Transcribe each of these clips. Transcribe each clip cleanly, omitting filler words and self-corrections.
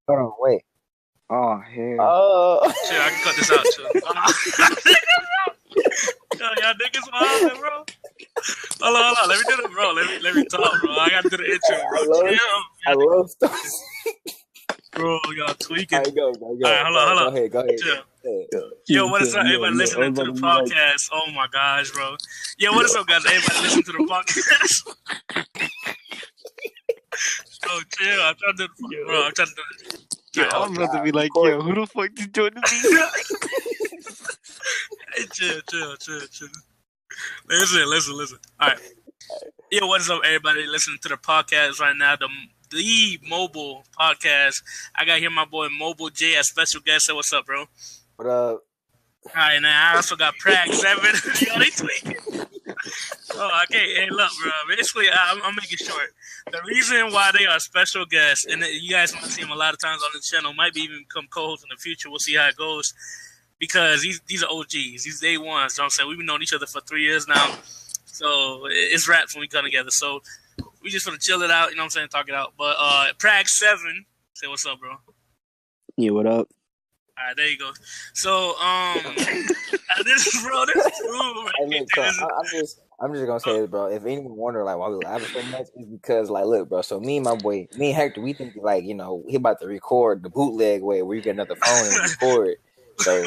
Hold on, wait. Oh hell. Oh. Shit, I can cut this out too. Yo, y'all niggas wildin', bro. Hold on. Let me do the bro. Let me talk, bro. I gotta do the intro, bro. I Chill. love stuff. Bro, y'all tweaking. All right, go. All right, hold on. Go ahead. Chill. Yeah. Yo, what is up, everybody listening to the podcast? Oh my gosh, bro. Yo, what is up, guys? Everybody listening to the podcast. Oh, chill. I'm trying to do the bro. I'm trying to do it. Yo, I'm about to be like, yo, who the fuck did join me? Hey, chill. Listen. All right. Yo, what is up, everybody listening to the podcast right now? The mobile podcast. I got here my boy Mobile J as special guest. Say what's up, bro? What up? All right, now I also got Prag7. Yo, they tweaking. Oh, I can't. Hey, look, bro. Basically, I'm making short. The reason why they are special guests, and you guys might see them a lot of times on the channel, might be even become co-hosts in the future. We'll see how it goes. Because these are OGs. These day ones. You know what I'm saying? We've been knowing each other for 3 years now. So it's raps when we come together. So we just want to chill it out. You know what I'm saying? Talk it out. But Prag7, say what's up, bro. Yeah, what up? All right, there you go. So, this is true. I'm just gonna say this, bro. If anyone wonder like why we laughing so much, it's because like, look, bro. So me and Hector, we think like, he about to record the bootleg way where you get another phone and record. So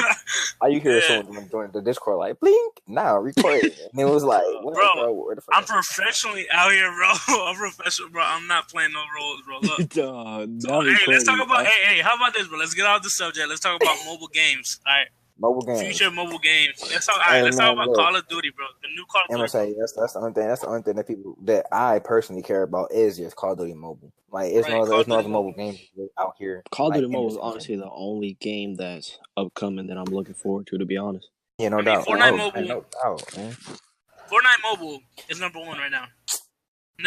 all you hear is someone join the Discord like blink, now record it. And it was like, what, bro, where the fuck I'm professionally out here, bro. I'm professional, bro. I'm not playing no roles, bro. Look. Hey, let's talk about how about this, bro? Let's get off the subject. Let's talk about mobile games. All right. Mobile games. Future mobile games. Let's talk about Call of Duty, bro. The new Call of Duty. I'm gonna say that's the only thing. That's the only thing that I personally care about is just Call of Duty Mobile. Like, there's no other mobile games out here. Call of Duty Mobile is honestly the only game that's upcoming that I'm looking forward to be honest. Yeah, no doubt. Fortnite Mobile. No doubt, man. Fortnite Mobile is number one right now.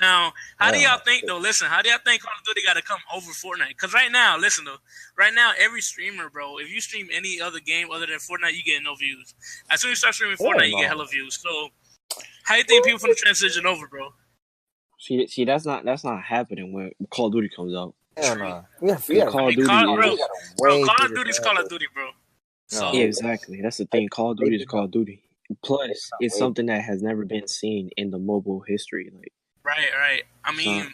Now, how do y'all think, though? Listen, how do y'all think Call of Duty got to come over Fortnite? Because right now, listen, though. Right now, every streamer, bro, if you stream any other game other than Fortnite, you get no views. As soon as you start streaming Fortnite, you get hella views. So, how do you think people from the transition over, bro? See, that's not happening when Call of Duty comes out. Hell no. Call of Duty is Call of Duty, bro. So, yeah, exactly. That's the thing. Call of Duty is Call of Duty. Plus, it's something that has never been seen in the mobile history. Like, right. I mean,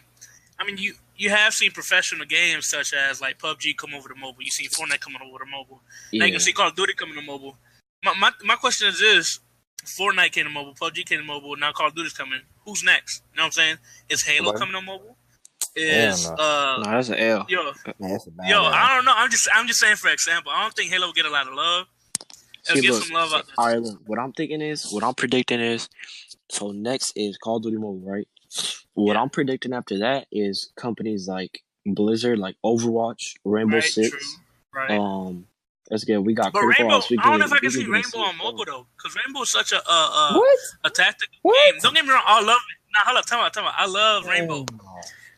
you have seen professional games such as like PUBG come over to mobile. You see Fortnite coming over to mobile. Now you can see Call of Duty coming to mobile. My question is this: Fortnite came to mobile, PUBG came to mobile. Now Call of Duty's coming. Who's next? You know what I'm saying? Is Halo coming to mobile? No, that's an L. Yo, I don't know. I'm just saying for example. I don't think Halo will get a lot of love. Let's get some love out there. All right, look. What I'm predicting is, so next is Call of Duty Mobile, right? What I'm predicting after that is companies like Blizzard, like Overwatch, Rainbow Six. Right. That's good. We got. But Rainbow, I don't know if I can see Rainbow on mobile though, because Rainbow is such a tactical game. Don't get me wrong, I love it. Now, hold up, tell me. I love Rainbow.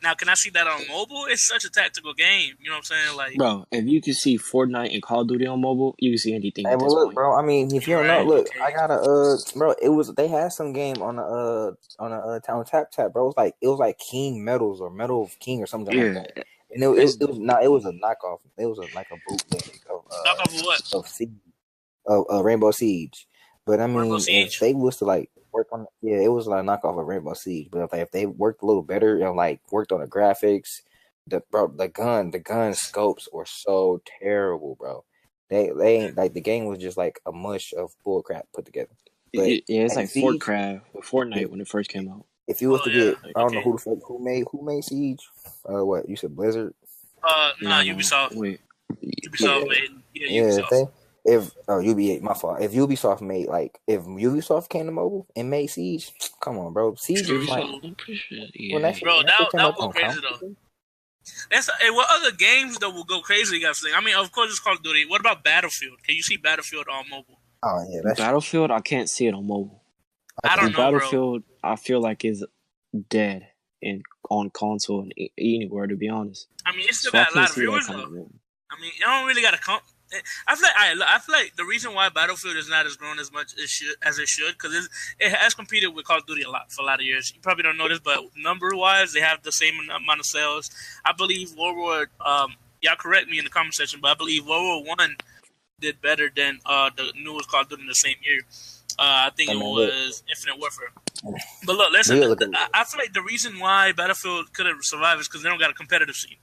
Now, can I see that on mobile? It's such a tactical game. You know what I'm saying? Like, bro, if you can see Fortnite and Call of Duty on mobile, you can see anything. Hey, well, look, bro. I mean, if you don't know, look, I got bro. They had some game on Tap, bro. It was like King Medals or Medal of King or something like that. And it was a knockoff. It was like a bootleg of knockoff of what? Of Rainbow Siege. But I mean, if they was to like work on, it was like a knockoff of Rainbow Siege. But if they worked a little better and like worked on the graphics, the gun scopes were so terrible, bro. They ain't like, the game was just like a mush of bullcrap put together. But it's like Fortnite when it first came out. If you was to get, I don't know who made Siege. What you said, Blizzard? No, Ubisoft. Wait, Ubisoft made. Yeah, Ubisoft. My fault. If Ubisoft made, like, if Ubisoft came to mobile and made Siege, come on, bro. Siege is like, bro, that will go crazy though. What other games though will go crazy? You guys think? I mean, of course it's Call of Duty. What about Battlefield? Can you see Battlefield on mobile? Oh yeah, Battlefield. I can't see it on mobile. I don't know, Battlefield, bro. I feel like is dead on console and anywhere. To be honest, I mean, it's still got a lot of viewers though. I mean, you don't really got to I feel like the reason why Battlefield is not as grown as much as it should, because it has competed with Call of Duty for a lot of years. You probably don't know this, but number wise, they have the same amount of sales. I believe World War y'all correct me in the comment section, but I believe World War One did better than the newest Call of Duty in the same year. I think it was Infinite Warfare. But look, listen, I feel like the reason why Battlefield could have survived is because they don't got a competitive scene.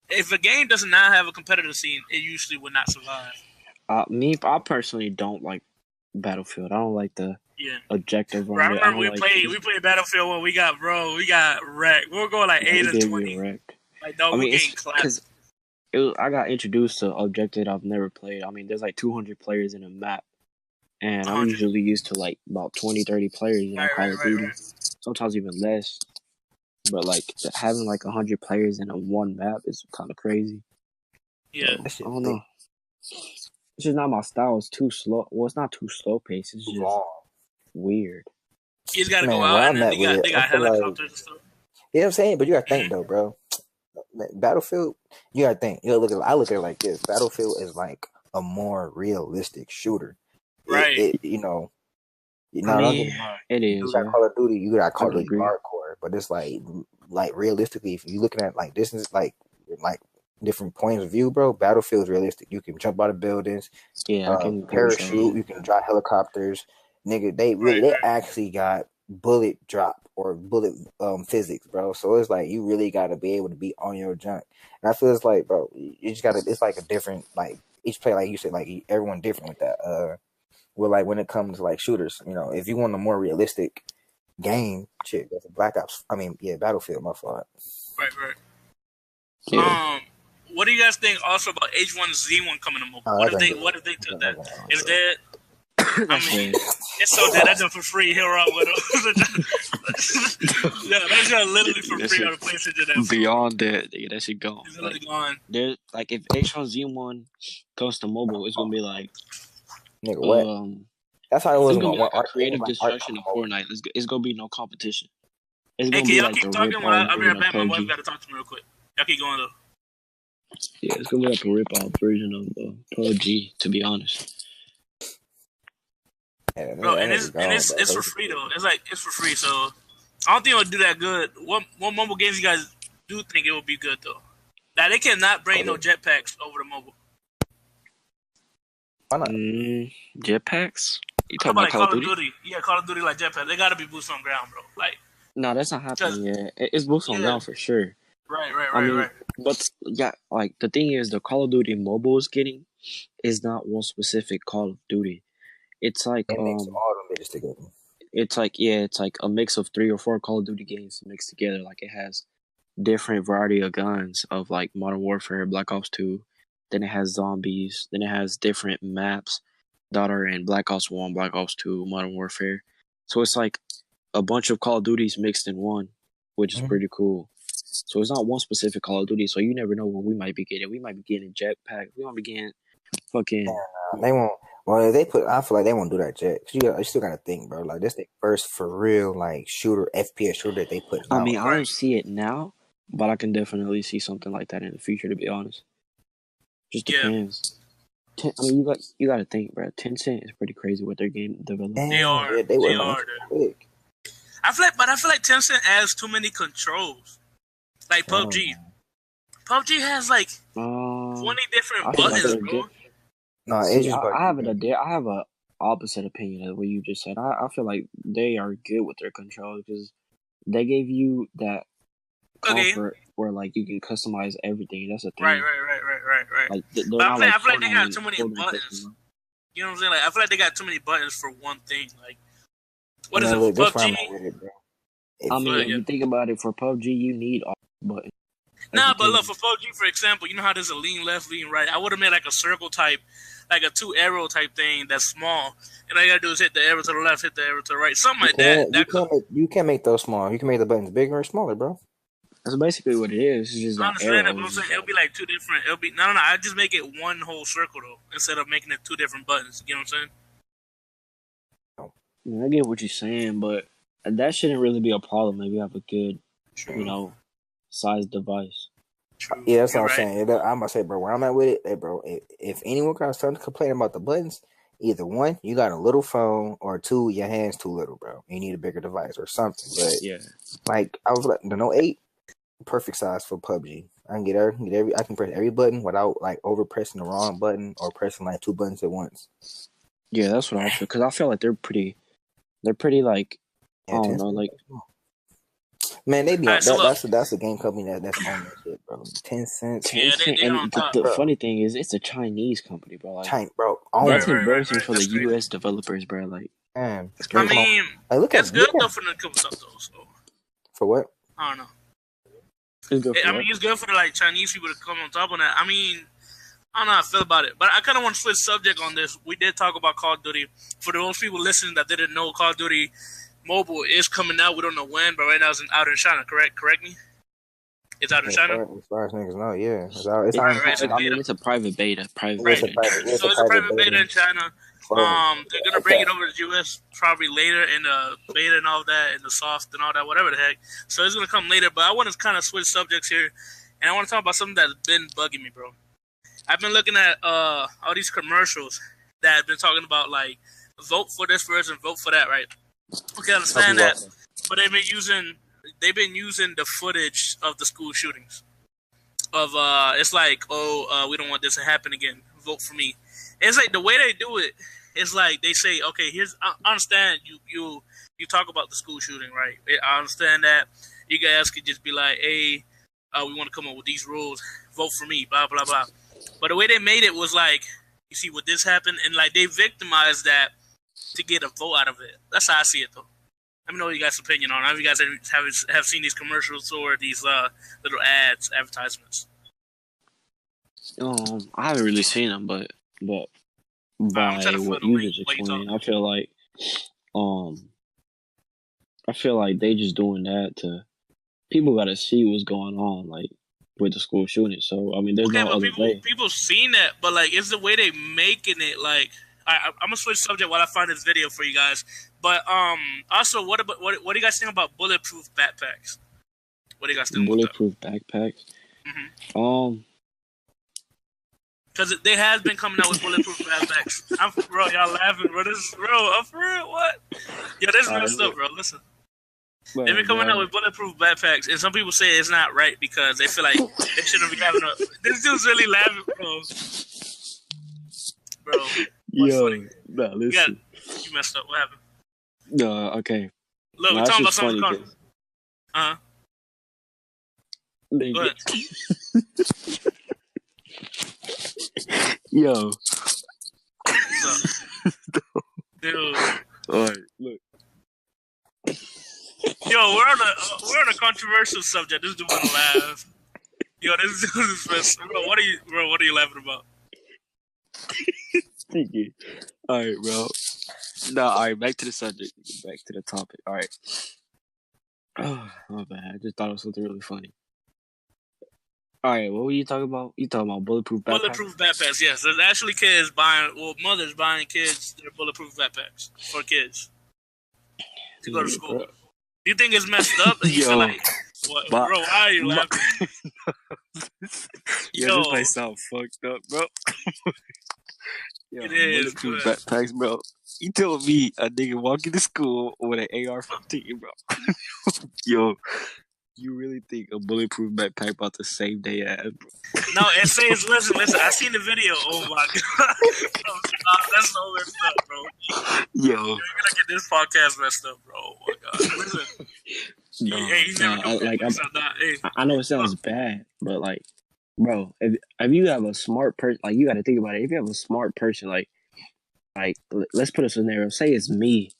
If a game does not have a competitive scene, it usually would not survive. I personally don't like Battlefield. I don't like the objective. Bro, I remember we played Battlefield when we got wrecked. We were going like 8-20. Like, dog, we getting clapped. I got introduced to objective I've never played. I mean, there's like 200 players in a map. And 100. I'm usually used to like about 20, 30 players in Call of Duty. Sometimes even less. But like having like 100 players in a one map is kind of crazy. Yeah. So, I don't know. It's just not my style. It's too slow. Well, it's not too slow paced. It's just weird. You just gotta go out and then they got helicopters and stuff. You know what I'm saying? But you gotta think though, bro. Battlefield, you gotta think. I look at it like this. Battlefield is like a more realistic shooter. Right. It is. You got Call of Duty, you got Call of Duty hardcore, but it's like realistically, if you're looking at like distance, like different points of view, bro, Battlefield is realistic. You can jump out of buildings, parachute, you can drive helicopters. Nigga, they actually got bullet drop or bullet physics, bro. So it's like you really got to be able to be on your junk. And I feel it's like, bro, you just got to. It's like a different, like each play, like you said, like everyone different with that. Well, like when it comes to like shooters, you know, if you want a more realistic game, shit, that's a Battlefield, my fault. Right. Yeah. What do you guys think also about H1Z1 coming to mobile? What if they took that? Is that? I mean, it's so dead. That's just for free. He'll rock with them. Yeah, that's just literally for free on the PlayStation. Beyond that, that shit gone. It's literally gone. Like if H1Z1 goes to mobile, it's gonna be like. Nigga, what? That's how it was. It's gonna be like creative destruction of Fortnite. It's gonna be no competition. Hey, can y'all keep talking while I'll be right back? My wife got to talk to me real quick. Y'all keep going though. Yeah, it's gonna be like a rip-off version of PUBG, to be honest. Yeah, bro, and it's for free though. It's for free, so I don't think it'll do that good. What mobile games you guys do think it will be good though? Now they cannot bring no jetpacks over to mobile. Why not? Jetpacks? You talking about Call of Duty? Yeah, Call of Duty like jetpack. They gotta be boots on ground, bro. Like, no, that's not happening yet. It's boots on ground for sure. Right. But yeah, like the thing is, the Call of Duty mobile is getting is not one specific Call of Duty. It's like it's like a mix of 3 or 4 Call of Duty games mixed together. Like it has different variety of guns of like Modern Warfare, Black Ops 2. Then it has zombies. Then it has different maps that are in Black Ops 1, Black Ops 2, Modern Warfare. So it's like a bunch of Call of Duties mixed in one, which is pretty cool. So it's not one specific Call of Duty. So you never know what we might be getting. We might be getting jetpack. We might be getting fucking. They won't. Well, I feel like they won't do that jet. You still gotta think, bro. Like this, the first for real like FPS shooter that they put. I mean, I don't see it now, but I can definitely see something like that in the future. To be honest. Just depends. I mean, you got to think, bro. Tencent is pretty crazy with their game development. They are. They are. I feel like Tencent adds too many controls. Like PUBG. PUBG has like 20 different buttons, bro. No, I have a opposite opinion of what you just said. I feel like they are good with their controls because they gave you that comfort where like you can customize everything. That's a thing. Right. Like, but I feel like they got too many buttons. You know what I'm saying? Like I feel like they got too many buttons for one thing. Like what is it? PUBG. I mean, if you think about it, for PUBG, you need all buttons. Nah, but look, for PUBG, for example, you know how there's a lean left, lean right? I would have made like a circle type, like a 2 arrow type thing that's small. And all you gotta do is hit the arrow to the left, hit the arrow to the right. Something like that. You can't make those small. You can make the buttons bigger or smaller, bro. That's basically what it is. It's just I understand that, but I'm saying it'll be like 2 different. It'll be no. I just make it one whole circle though, instead of making it 2 different buttons. You know what I'm saying? Yeah, I get what you're saying, but that shouldn't really be a problem if you have a good, size device. True. Yeah, that's what I'm saying. I'm gonna say, bro, where I'm at with it, hey, bro, if anyone got starting to complain about the buttons, either 1, you got a little phone, or 2, your hand's too little, bro. You need a bigger device or something. But yeah, like I was like, the Note 8, perfect size for PUBG. I can press every button without like over pressing the wrong button or pressing like 2 buttons at once. Yeah, that's what I feel. Because I feel like they're pretty like, I don't know, like. Man, they be on so that's a game company that's on that shit, bro. 10 cents. Yeah, they on top. The funny thing is, it's a Chinese company, bro. Like, bro. That's embarrassing for the U.S. developers, bro. Like, man, I mean, it's good though for the couple stuff though. So. For what? I don't know. It's good for it's good for the like Chinese people to come on top of that. I mean, I don't know how I feel about it, but I kind of want to switch subject on this. We did talk about Call of Duty. For those people listening that didn't know, Call of Duty Mobile is coming out. We don't know when, but right now it's out in China. Correct me. It's out in China. As far as niggas know, yeah, it's out. It's a private beta. So it's a private beta in China. They're gonna bring it over to the US probably later in the beta and all that, in the soft and all that, whatever the heck. So it's gonna come later. But I want to kind of switch subjects here, and I want to talk about something that's been bugging me, bro. I've been looking at all these commercials that have been talking about like vote for this person, vote for that, right? Okay, I understand that, but they've been using the footage of the school shootings. Of it's like, we don't want this to happen again. Vote for me. It's like the way they do it. It's like they say, okay, I understand you talk about the school shooting, right? I understand that you guys could just be like, hey, we want to come up with these rules. Vote for me, blah blah blah. But the way they made it was like, you see what this happened, and like they victimized that to get a vote out of it. That's how I see it, though. Let me know you guys' opinion on it. Have you guys have seen these commercials or these little advertisements? I haven't really seen them, but by what you just explained, I feel like they just doing that to people. Got to see what's going on, like with the school shooting. So I mean, there's no other way. People seen that, but like it's the way they making it. Like I'm gonna switch subject while I find this video for you guys. But also, what do you guys think about bulletproof backpacks? What do you guys think? Bulletproof backpacks? Mm-hmm. Because they has been coming out with bulletproof backpacks. Bro, y'all laughing, bro. I'm for real. What? Yo, this is real stuff, bro. Listen. They've been coming out with bulletproof backpacks, and some people say it's not right because they feel like they shouldn't be having a. This dude's really laughing, bro. Bro, what's funny? No, listen. You messed up. What happened? Okay. Look, we're talking about something. Uh-huh. Go ahead. Yo. Dude. Alright, look. Yo, we're on a controversial subject. This dude wanna laugh. Yo, this dude is best. Bro, what are you laughing about? Alright, bro. No, alright, back to the subject. Back to the topic. Alright. Oh, my bad. I just thought it was something really funny. Alright, what were you talking about? You talking about bulletproof backpacks? Bulletproof backpacks, yes. There's actually mothers buying kids their bulletproof backpacks for kids to go to school. Bro. Do you think it's messed up? You feel like, what, bro, why are you laughing? Yo, this might sound fucked up, bro. Yo, it is. Bulletproof backpacks, bro. You told me a nigga walking to school with an AR-15, bro. Yo. You really think a bulletproof backpack about to save their ass, bro? No, it says, listen, I seen the video. Oh my god. That's so messed up, bro. Yo. You're gonna get this podcast messed up, bro. Oh my god. Listen. I know it sounds bad, but like, bro, if you have a smart person, like you gotta think about it. If you have a smart person, like let's put a scenario. Say it's me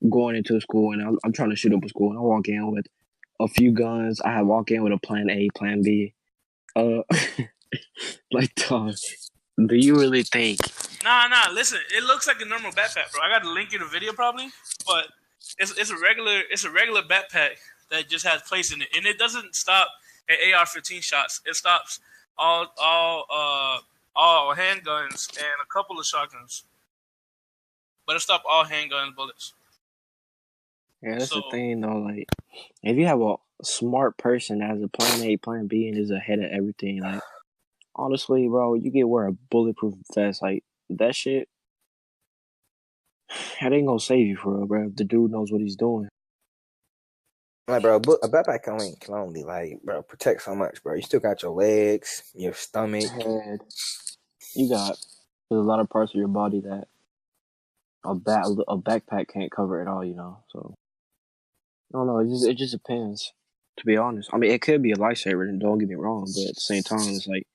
going into a school and I'm trying to shoot up a school and I walk in with a few guns. I walk in with a plan A, plan B. Like, dog, do you really think? Nah. Listen, it looks like a normal backpack, bro. I got to link you the video probably, but it's a regular backpack that just has place in it, and it doesn't stop at AR-15 shots. It stops all handguns and a couple of shotguns, but it stops all handgun bullets. Yeah, that's the thing, though. Like, if you have a smart person that has a plan A, plan B, and is ahead of everything, like, honestly, bro, you can wear a bulletproof vest. Like, that shit, that ain't gonna save you for real, bro. If the dude knows what he's doing. Like, bro, a backpack can only like, bro, protect so much, bro. You still got your legs, your stomach. Head. There's a lot of parts of your body that a backpack can't cover at all, So I don't know. It just depends. To be honest, I mean, it could be a lifesaver. Don't get me wrong, but at the same time, it's like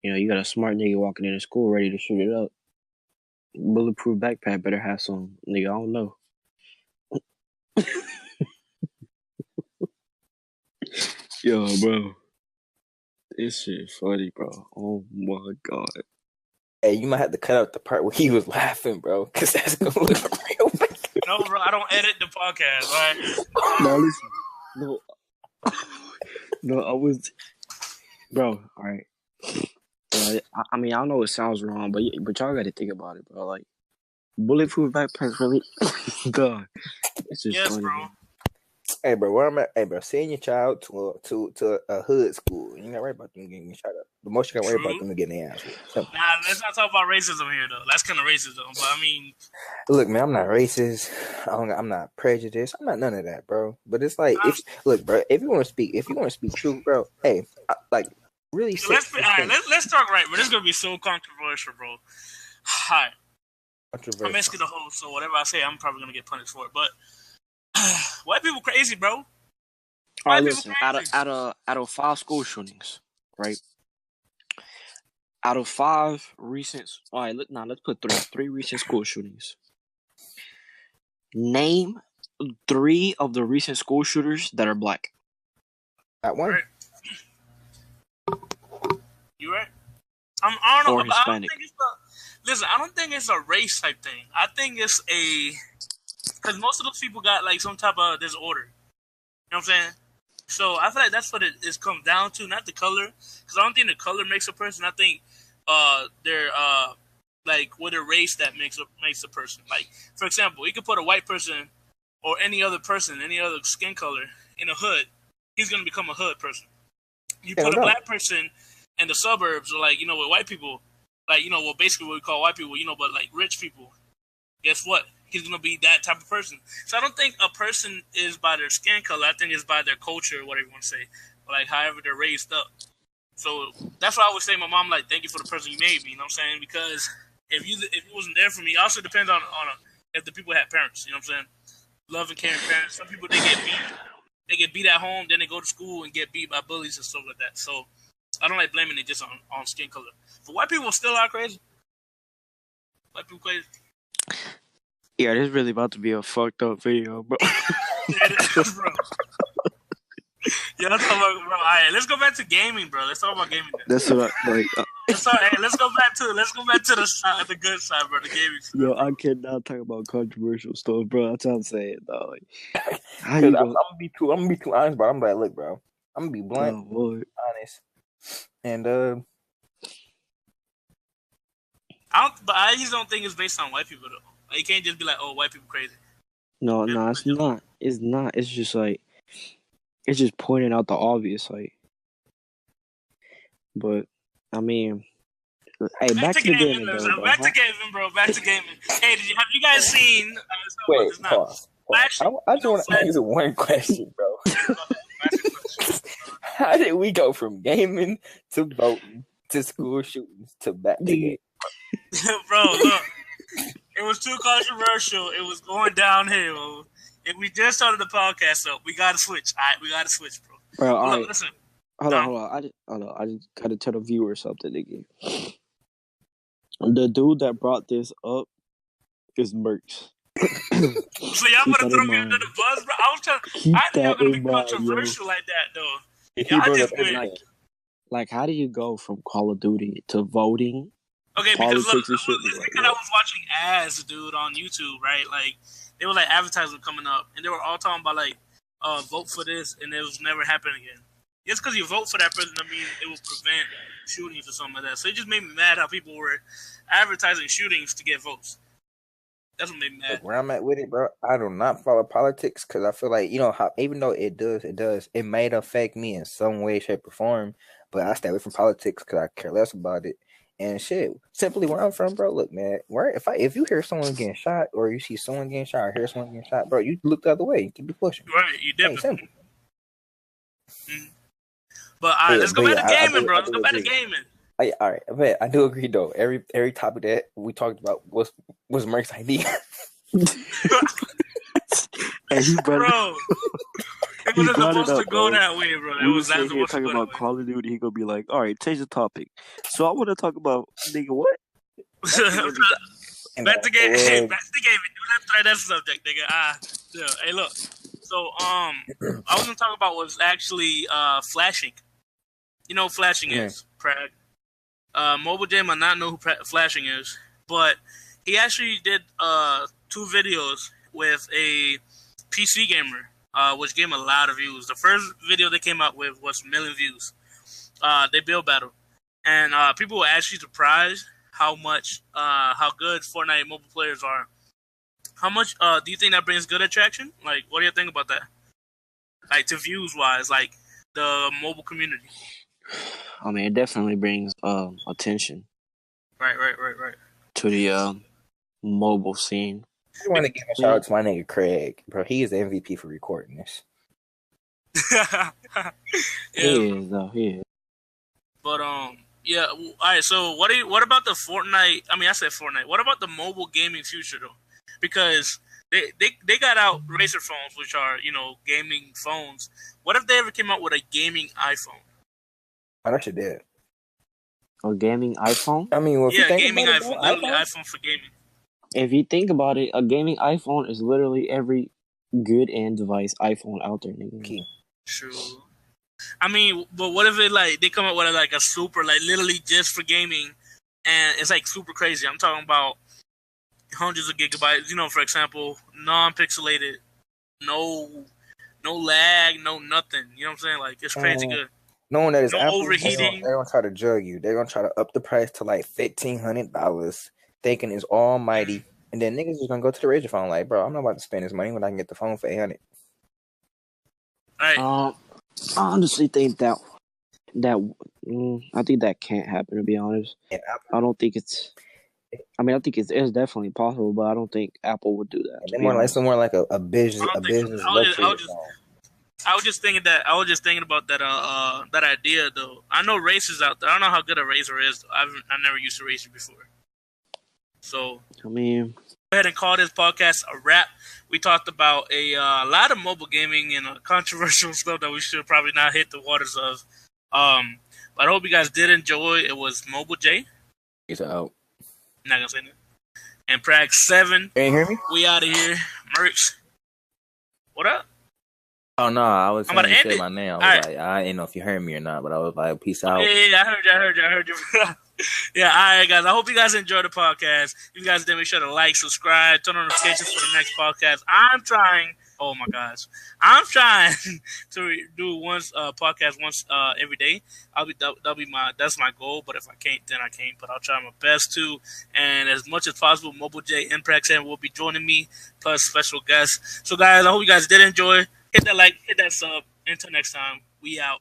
you got a smart nigga walking into school ready to shoot it up. Bulletproof backpack better have some nigga. I don't know. Yo, bro, this shit funny, bro. Oh my god. Hey, you might have to cut out the part where he was laughing, bro, because that's gonna look real bad. No, bro, I don't edit the podcast. Right? No, listen. No, I was, bro. All right. I mean, I know it sounds wrong, but y'all got to think about it, bro. Like, bulletproof backpacks really, God, it's just funny, bro. Man. Hey, bro, where I'm at? Hey, bro, send your child to a hood school. You ain't got to worry about them getting shot up. The most you got to worry about them getting their ass whipped. Nah, let's not talk about racism here, though. That's kind of racism. But I mean, look, man, I'm not racist. I'm not prejudiced. I'm not none of that, bro. But it's like, look, bro, if you want to speak truth, bro. Hey, really. Let's talk right, bro. This is gonna be so controversial, bro. Hi, I'm basically the host, so whatever I say, I'm probably gonna get punished for it. But white people crazy, bro. All right, listen. Out of 5 school shootings, right? Out of 5 recent, all right. Let's put 3 recent school shootings. Name 3 of the recent school shooters that are black. That one. Right. You right? I don't know. Or Hispanic. I don't think it's a race type thing. I think it's because most of those people got like some type of disorder. You know what I'm saying? So I feel like that's what it comes down to, not the color. Because I don't think the color makes a person. I think their like what a race that makes a person. Like, for example, you could put a white person or any other person, any other skin color in a hood. He's gonna become a hood person. You put a black person in the suburbs, or like with white people, like well, basically what we call white people, but like rich people. Guess what? He's gonna be that type of person. So I don't think a person is by their skin color. I think it's by their culture, or whatever you want to say, or like however they're raised up. So that's why I would say my mom, like, thank you for the person you made me. You know what I'm saying? Because if you wasn't there for me, it also depends on if the people had parents. You know what I'm saying? Love and caring parents. Some people they get beat at home, then they go to school and get beat by bullies and stuff like that. So I don't like blaming it just on skin color. But white people still are crazy. White people crazy. Yeah, this is really about to be a fucked up video, bro. It is, bro. Yeah, let's talk about, bro. All right, let's go back to gaming, bro. Let's talk about gaming. That's what I like. Let's go back to the good side, bro. The gaming side. Yo, I cannot talk about controversial stuff, bro. That's what I'm saying, dog. Like, I'm gonna be too honest, bro. I'm like, look, bro. I'm gonna be blunt, honest, and I just don't think it's based on white people though. Like, you can't just be like, oh, white people crazy. No, it's not. It's not. It's just like, it's just pointing out the obvious, like. But I mean, hey, back to gaming, bro. Back to gaming. Hey, have you guys seen? Wait, pause. I just want to ask one question, bro. How did we go from gaming to voting to school shootings to back to gaming? Bro, look. It was too controversial. It was going downhill. And we just started the podcast, so we got to switch. All right, we got to switch, bro. Bro, all right. Listen. Hold on. I just got to tell the viewer something again. The dude that brought this up is Mercs. So y'all want to throw me under the bus, bro? I was trying. I didn't know it was going to be controversial like that, though. Y'all just went. Like, how do you go from Call of Duty to voting? Okay, because look, I was watching ads, dude, on YouTube, right? Like, they were like advertisements coming up, and they were all talking about like, vote for this, and it was never happening again. Just because you vote for that person, I mean, it will prevent shootings or something like that. So it just made me mad how people were advertising shootings to get votes. That's what made me mad. Look, where I'm at with it, bro, I do not follow politics because I feel like, how even though it might affect me in some way, shape, or form, but I stay away from politics because I care less about it. And shit, simply where I'm from, bro. Look, man, if you hear someone getting shot or you see someone getting shot or hear someone getting shot, bro, you look the other way. You keep it pushing. Right, you dip. Simple. But all right, let's go back to gaming, bro. Let's go back to gaming. All right, but I do agree though. Every topic that we talked about was Merc's idea. And he bro, it wasn't supposed to go that way, bro. It was not supposed to go about Call of Duty. He gonna be like, all right, change the topic. So I want to talk about nigga what? Back to gaming. Do not try that subject, nigga. Hey, look. So I was gonna talk about was actually flashing. You know what flashing is, Prag. Mobile J might not know who flashing is, but he actually did 2 videos with a PC gamer, which gave him a lot of views. The first video they came out with was 1 million views. They build battle, and people were actually surprised how good Fortnite mobile players are. How much do you think that brings good attraction? Like, what do you think about that? Like, to views wise, like the mobile community. I mean, it definitely brings attention. Right. To the mobile scene. I want to give a shout out to my nigga Craig, bro. He is the MVP for recording this. He is. But yeah. All right. So what about the Fortnite? I mean, I said Fortnite. What about the mobile gaming future though? Because they got out Razer phones, which are gaming phones. What if they ever came out with a gaming iPhone? I actually did. A gaming iPhone? I mean, gaming iPhone. Literally iPhone for gaming. If you think about it, a gaming iPhone is literally every good end device iPhone out there, nigga. Key. True. I mean, but what if they come up with a super literally just for gaming, and it's super crazy. I'm talking about hundreds of gigabytes. For example, non-pixelated, no lag, no nothing. You know what I'm saying? It's crazy good. Knowing that it's no Apple, overheating. They're gonna try to drug you. They're gonna try to up the price to $1,500, thinking it's almighty, and then niggas is gonna go to the Razer phone bro, I'm not about to spend this money when I can get the phone for $800. Right. I honestly think I think that can't happen. To be honest, I don't think it's. I mean, I think it's definitely possible, but I don't think Apple would do that. More like a business luxury. I was just thinking about that idea though. I know Razers out there. I don't know how good a Razer is. I never used a Razer before. So I mean, go ahead and call this podcast a wrap. We talked about a lot of mobile gaming and controversial stuff that we should probably not hit the waters of. But I hope you guys did enjoy. It was Mobile J. Peace out. I'm not gonna say that. And Prag7. Can you hear me? We out of here. Mercs. What up? Oh no, I was saying you said my name. I was right. I didn't know if you heard me or not, but I was like, peace out. Yeah, I heard you. Yeah, all right, guys. I hope you guys enjoyed the podcast. If you guys did, make sure to like, subscribe, turn on notifications for the next podcast. I'm trying to do podcast once every day. That's my goal. But if I can't, then I can't. But I'll try my best to. And as much as possible, Mobile J and Prag7 will be joining me, plus special guests. So guys, I hope you guys did enjoy. Hit that like, hit that sub. Until next time, we out.